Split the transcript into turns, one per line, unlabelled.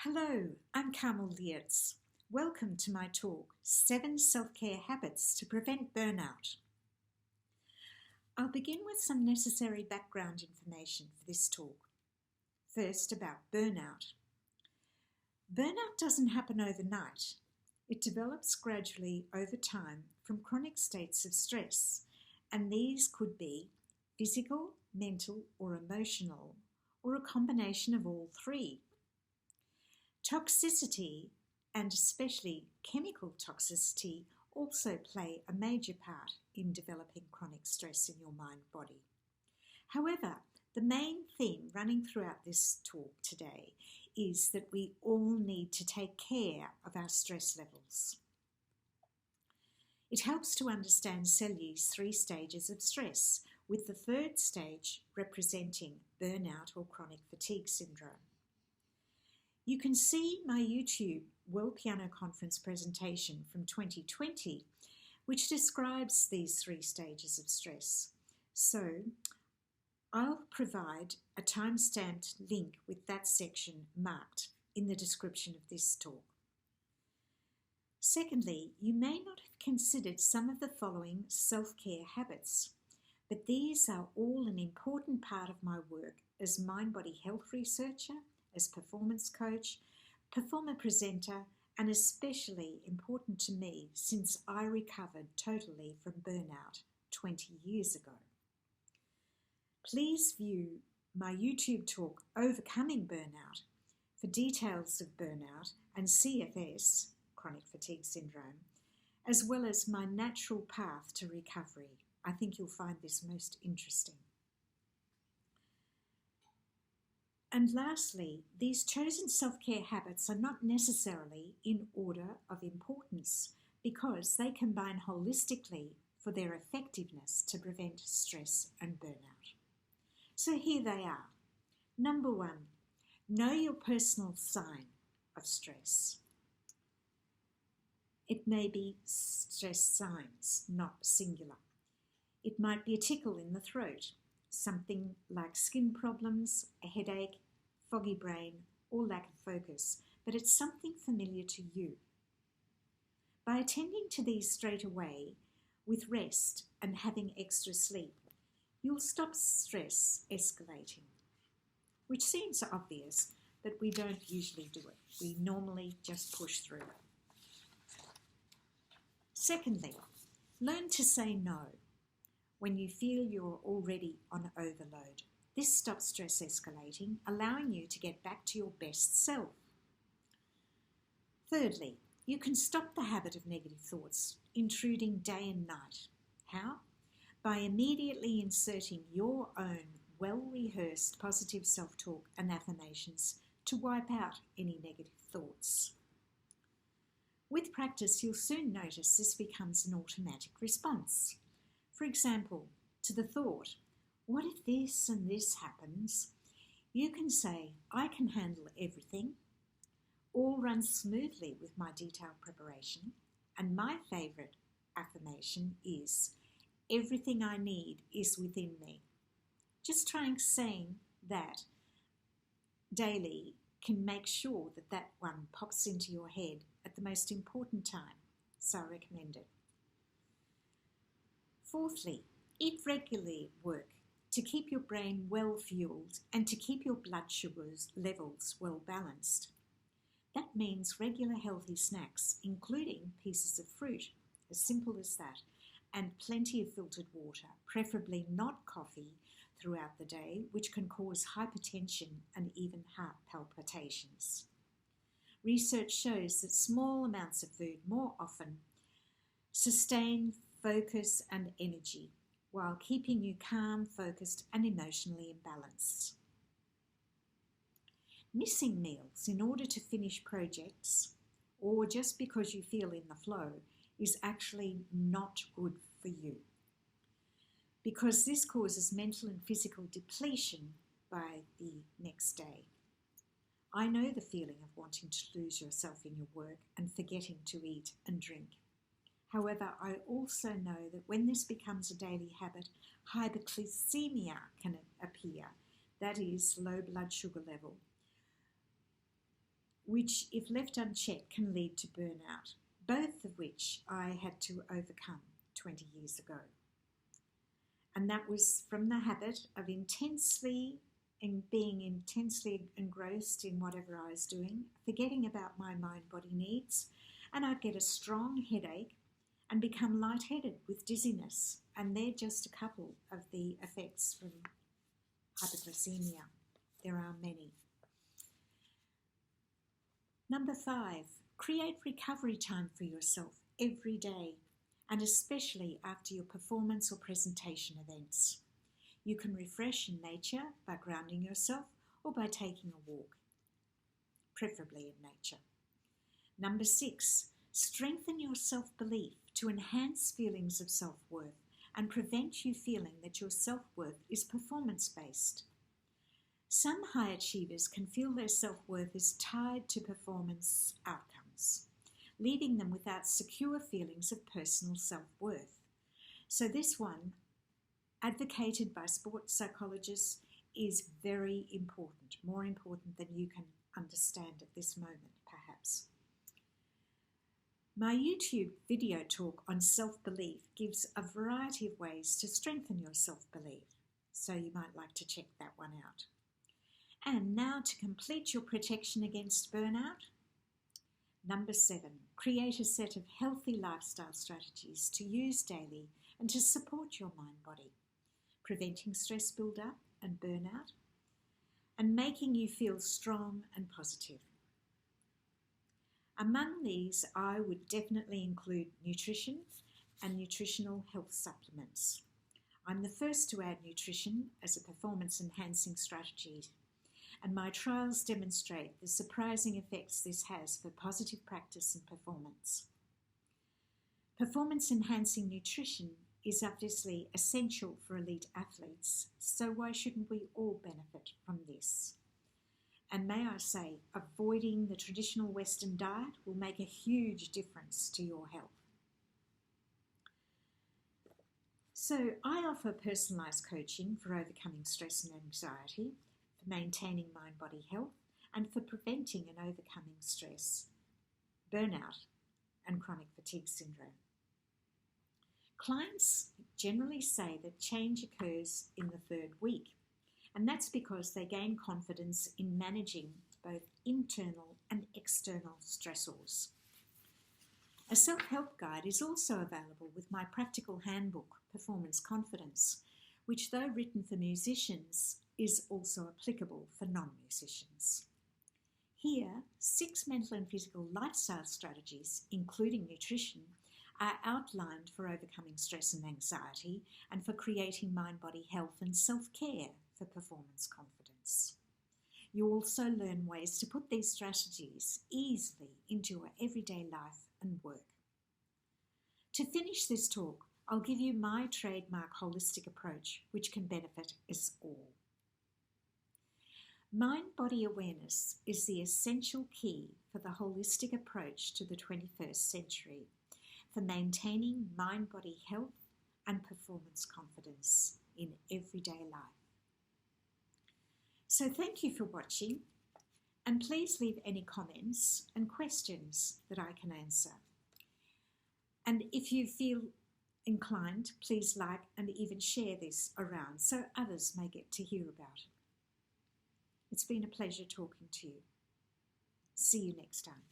Hello, I'm Carmel Leertz. Welcome to my talk, 7 Self-Care Habits to Prevent Burnout. I'll begin with some necessary background information for this talk. First, about burnout. Burnout doesn't happen overnight. It develops gradually over time from chronic states of stress, and these could be physical, mental, or emotional, or a combination of all three. Toxicity, and especially chemical toxicity, also play a major part in developing chronic stress in your mind-body. However, the main theme running throughout this talk today is that we all need to take care of our stress levels. It helps to understand Selye's 3 stages of stress, with the 3rd stage representing burnout or chronic fatigue syndrome. You can see my YouTube World Piano Conference presentation from 2020, which describes these 3 stages of stress. So I'll provide a time-stamped link with that section marked in the description of this talk. Secondly, you may not have considered some of the following self-care habits, but these are all an important part of my work as mind-body health researcher, as performance coach, performer presenter, and especially important to me since I recovered totally from burnout 20 years ago. Please view my YouTube talk, Overcoming Burnout, for details of burnout and CFS, chronic fatigue syndrome, as well as my natural path to recovery. I think you'll find this most interesting. And lastly, these chosen self-care habits are not necessarily in order of importance because they combine holistically for their effectiveness to prevent stress and burnout. So here they are. Number 1, know your personal sign of stress. It may be stress signs, not singular. It might be a tickle in the throat, something like skin problems, a headache, foggy brain, or lack of focus, but it's something familiar to you. By attending to these straight away, with rest and having extra sleep, you'll stop stress escalating, which seems obvious, but we don't usually do it. We normally just push through. Secondly, learn to say no when you feel you're already on overload. This stops stress escalating, allowing you to get back to your best self. Thirdly, you can stop the habit of negative thoughts intruding day and night. How? By immediately inserting your own well-rehearsed positive self-talk and affirmations to wipe out any negative thoughts. With practice, you'll soon notice this becomes an automatic response. For example, to the thought, what if this and this happens? You can say, I can handle everything. All runs smoothly with my detailed preparation. And my favourite affirmation is, everything I need is within me. Just trying saying that daily can make sure that that one pops into your head at the most important time. So I recommend it. Fourthly, eat regularly at work to keep your brain well fueled and to keep your blood sugar levels well balanced. That means regular healthy snacks, including pieces of fruit, as simple as that, and plenty of filtered water, preferably not coffee, throughout the day, which can cause hypertension and even heart palpitations. Research shows that small amounts of food more often sustain focus and energy while keeping you calm, focused, and emotionally in balance. Missing meals in order to finish projects, or just because you feel in the flow, is actually not good for you, because this causes mental and physical depletion by the next day. I know the feeling of wanting to lose yourself in your work and forgetting to eat and drink. However, I also know that when this becomes a daily habit, hyperglycemia can appear, that is, low blood sugar level, which, if left unchecked, can lead to burnout, both of which I had to overcome 20 years ago. And that was from the habit of being intensely engrossed in whatever I was doing, forgetting about my mind-body needs, and I'd get a strong headache and become lightheaded with dizziness. And they're just a couple of the effects from hypoglycemia. There are many. Number 5, create recovery time for yourself every day, and especially after your performance or presentation events. You can refresh in nature by grounding yourself or by taking a walk, preferably in nature. Number 6, strengthen your self-belief to enhance feelings of self-worth and prevent you feeling that your self-worth is performance-based. Some high achievers can feel their self-worth is tied to performance outcomes, leaving them without secure feelings of personal self-worth. So this one, advocated by sports psychologists, is very important, more important than you can understand at this moment, perhaps. My YouTube video talk on self-belief gives a variety of ways to strengthen your self-belief, so you might like to check that one out. And now to complete your protection against burnout, number 7, create a set of healthy lifestyle strategies to use daily and to support your mind-body, preventing stress build-up and burnout, and making you feel strong and positive. Among these, I would definitely include nutrition and nutritional health supplements. I'm the first to add nutrition as a performance-enhancing strategy, and my trials demonstrate the surprising effects this has for positive practice and performance. Performance-enhancing nutrition is obviously essential for elite athletes, so why shouldn't we all benefit from this? And may I say, avoiding the traditional Western diet will make a huge difference to your health. So I offer personalised coaching for overcoming stress and anxiety, for maintaining mind-body health, and for preventing and overcoming stress, burnout, and chronic fatigue syndrome. Clients generally say that change occurs in the 3rd week, and that's because they gain confidence in managing both internal and external stressors. A self-help guide is also available with my practical handbook, Performance Confidence, which, though written for musicians, is also applicable for non-musicians. Here, 6 mental and physical lifestyle strategies, including nutrition, are outlined for overcoming stress and anxiety and for creating mind-body health and self-care for performance confidence. You also learn ways to put these strategies easily into your everyday life and work. To finish this talk, I'll give you my trademark holistic approach, which can benefit us all. Mind-body awareness is the essential key for the holistic approach to the 21st century for maintaining mind-body health and performance confidence in everyday life. So thank you for watching, and please leave any comments and questions that I can answer. And if you feel inclined, please like and even share this around so others may get to hear about it. It's been a pleasure talking to you. See you next time.